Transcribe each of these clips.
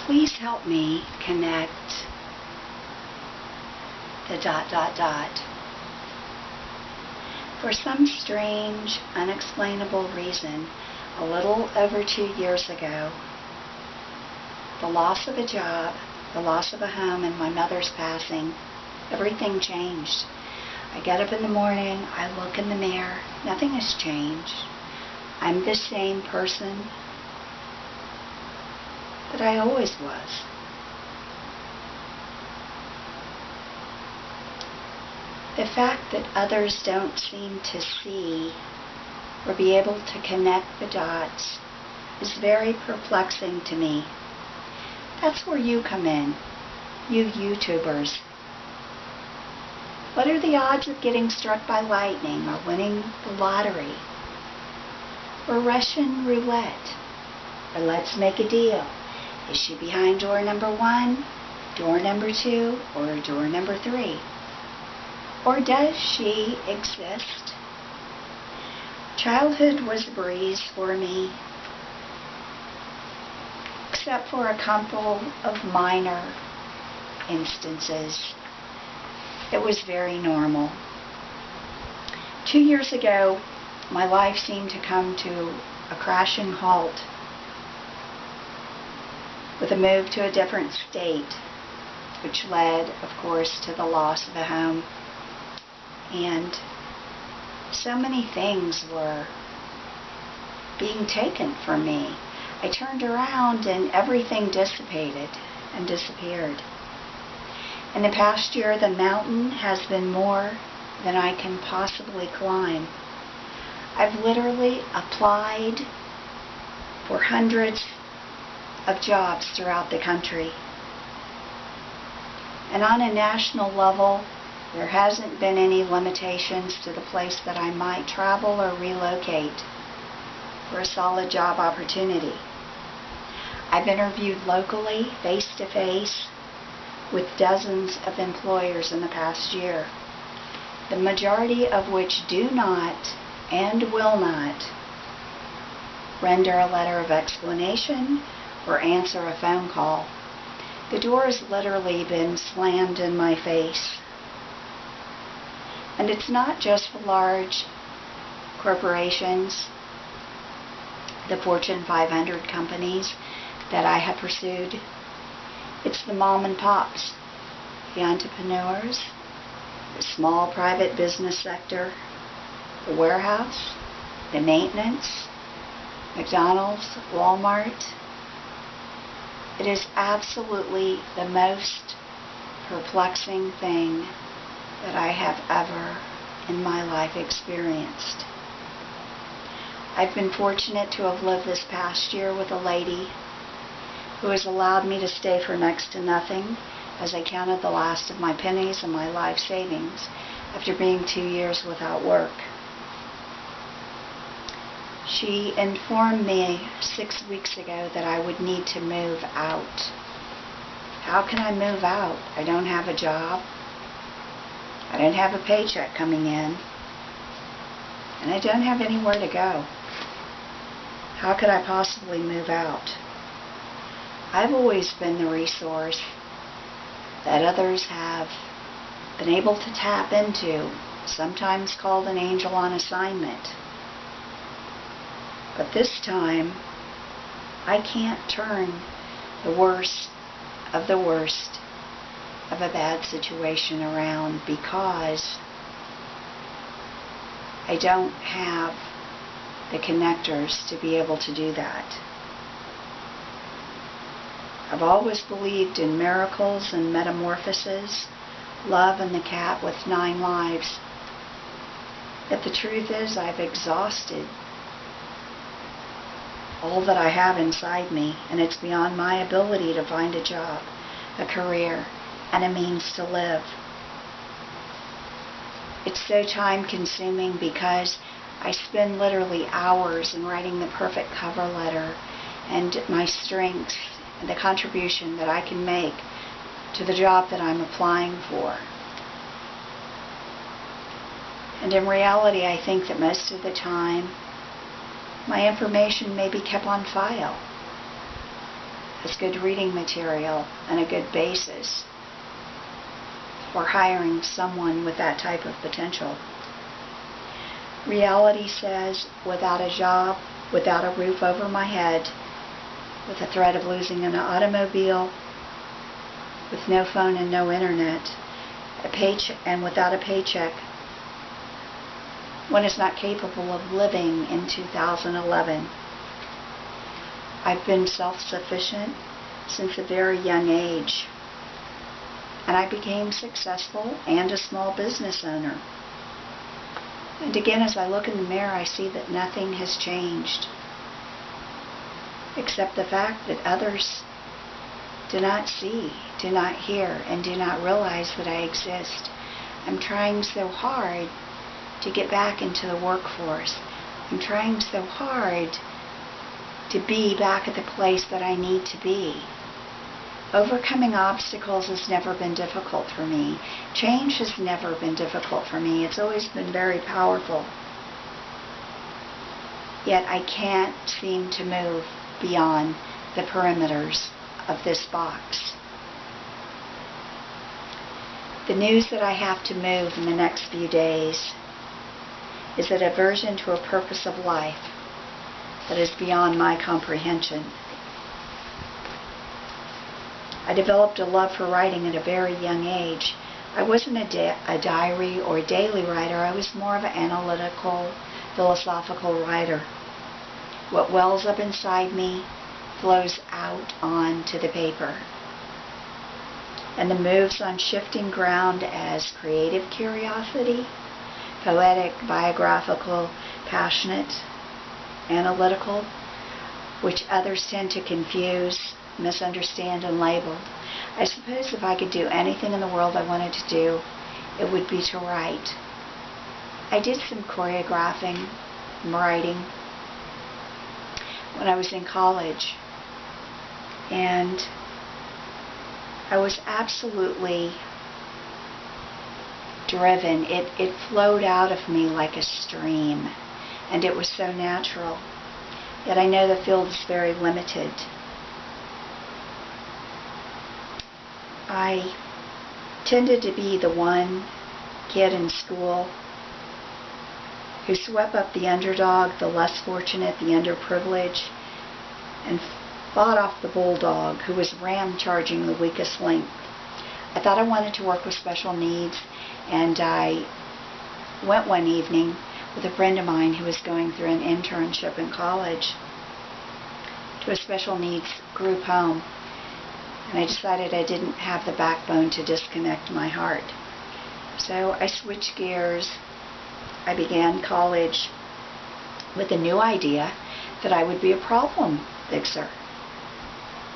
Please help me connect the dot. For some strange, unexplainable reason, a little over 2 years ago, the loss of a job, the loss of a home, and my mother's passing, everything changed. I get up in the morning, I look in the mirror, nothing has changed. I'm the same person that I always was. The fact that others don't seem to see or be able to connect the dots is very perplexing to me. That's where you come in, you YouTubers. What are the odds of getting struck by lightning or winning the lottery? Or Russian roulette? Or let's make a deal. Is she behind door number 1, door number 2, or door number 3? Or does she exist? Childhood was a breeze for me, except for a couple of minor instances. It was very normal. 2 years ago, my life seemed to come to a crashing halt with a move to a different state, which led, of course, to the loss of a home. And so many things were being taken from me. I turned around and everything dissipated and disappeared. In the past year, the mountain has been more than I can possibly climb. I've literally applied for hundreds of jobs throughout the country. And on a national level, there hasn't been any limitations to the place that I might travel or relocate for a solid job opportunity. I've interviewed locally, face-to-face, with dozens of employers in the past year, the majority of which do not and will not render a letter of explanation or answer a phone call. The door has literally been slammed in my face. And it's not just the large corporations, the Fortune 500 companies that I have pursued. It's the mom and pops, the entrepreneurs, the small private business sector, the warehouse, the maintenance, McDonald's, Walmart. It is absolutely the most perplexing thing that I have ever in my life experienced. I've been fortunate to have lived this past year with a lady who has allowed me to stay for next to nothing as I counted the last of my pennies and my life savings after being 2 years without work. She informed me 6 weeks ago that I would need to move out. How can I move out? I don't have a job. I don't have a paycheck coming in. And I don't have anywhere to go. How could I possibly move out? I've always been the resource that others have been able to tap into, sometimes called an angel on assignment. But this time, I can't turn the worst of a bad situation around because I don't have the connectors to be able to do that. I've always believed in miracles and metamorphoses, love and the cat with 9 lives. Yet the truth is I've exhausted all that I have inside me, and it's beyond my ability to find a job, a career, and a means to live. It's so time-consuming because I spend literally hours in writing the perfect cover letter and my strengths and the contribution that I can make to the job that I'm applying for. And in reality, I think that most of the time, my information may be kept on file. as good reading material and a good basis for hiring someone with that type of potential. Reality says, without a job, without a roof over my head, with the threat of losing an automobile, with no phone and no internet, and without a paycheck, one is not capable of living in 2011. I've been self-sufficient since a very young age, and I became successful and a small business owner. And again, as I look in the mirror, I see that nothing has changed, except the fact that others do not see, do not hear, and do not realize that I exist. I'm trying so hard to get back into the workforce. I'm trying so hard to be back at the place that I need to be. Overcoming obstacles has never been difficult for me. Change has never been difficult for me. It's always been very powerful. Yet I can't seem to move beyond the perimeters of this box. The news that I have to move in the next few days is an aversion to a purpose of life that is beyond my comprehension. I developed a love for writing at a very young age. I wasn't a diary or daily writer. I was more of an analytical, philosophical writer. What wells up inside me flows out onto the paper. And the moves on shifting ground as creative curiosity, poetic, biographical, passionate, analytical, which others tend to confuse, misunderstand, and label. I suppose if I could do anything in the world I wanted to do, it would be to write. I did some choreographing and writing when I was in college, and I was absolutely driven. It flowed out of me like a stream, and it was so natural. Yet I know the field is very limited. I tended to be the one kid in school who swept up the underdog, the less fortunate, the underprivileged, and fought off the bulldog who was ram-charging the weakest link. I thought I wanted to work with special needs, and I went one evening with a friend of mine who was going through an internship in college to a special needs group home. And I decided I didn't have the backbone to disconnect my heart. So I switched gears. I began college with a new idea that I would be a problem fixer.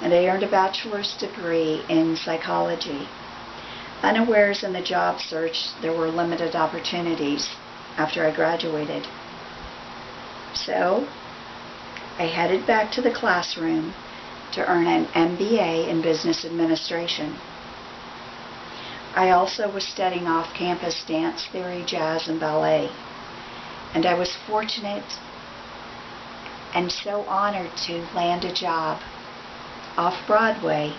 And I earned a bachelor's degree in psychology. Unawares in the job search, there were limited opportunities after I graduated. So I headed back to the classroom to earn an MBA in business administration. I also was studying off-campus dance theory, jazz, and ballet. And I was fortunate and so honored to land a job off-Broadway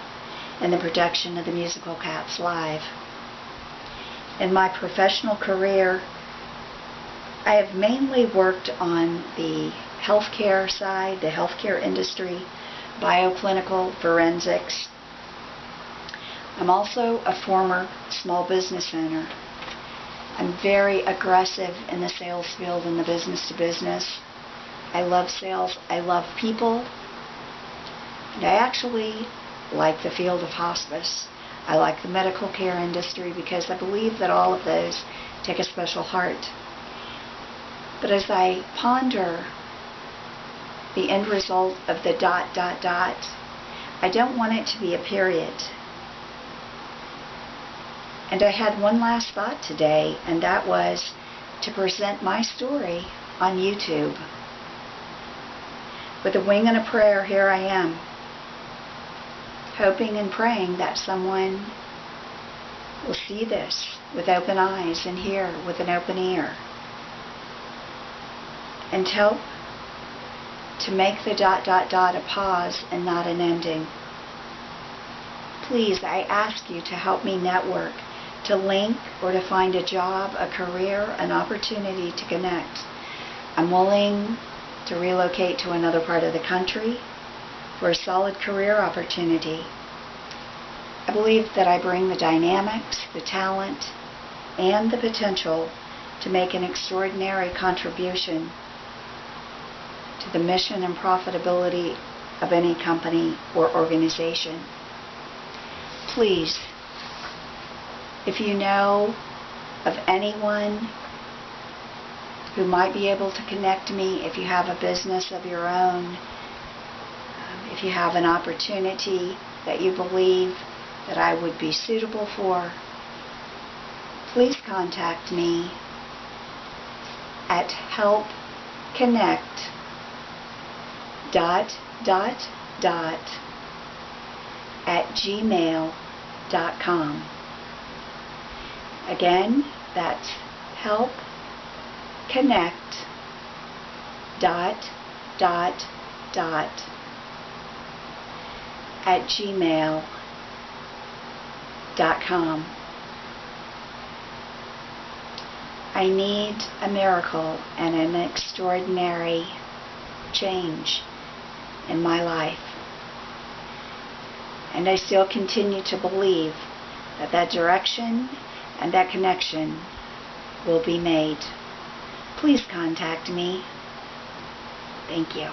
in the production of the musical Cats Live. In my professional career, I have mainly worked on the healthcare side, the healthcare industry, bioclinical, forensics. I'm also a former small business owner. I'm very aggressive in the sales field and the business to business. I love sales. I love people. And I actually like the field of hospice. I like the medical care industry because I believe that all of those take a special heart. But as I ponder the end result of the ... I don't want it to be a period. And I had one last thought today, and that was to present my story on YouTube. With a wing and a prayer, here I am, hoping and praying that someone will see this with open eyes and hear with an open ear, and help to make the ... a pause and not an ending. please, I ask you to help me network, to link or to find a job, a career, an opportunity to connect. I'm willing to relocate to another part of the country for a solid career opportunity. I believe that I bring the dynamics, the talent, and the potential to make an extraordinary contribution to the mission and profitability of any company or organization. Please, if you know of anyone who might be able to connect me, if you have a business of your own, if you have an opportunity that you believe that I would be suitable for, please contact me at helpconnectdotdotdot at gmail.com. Again, that's helpconnectdotdotdot at gmail.com. I need a miracle and an extraordinary change in my life. And I still continue to believe that that direction and that connection will be made. Please contact me. Thank you.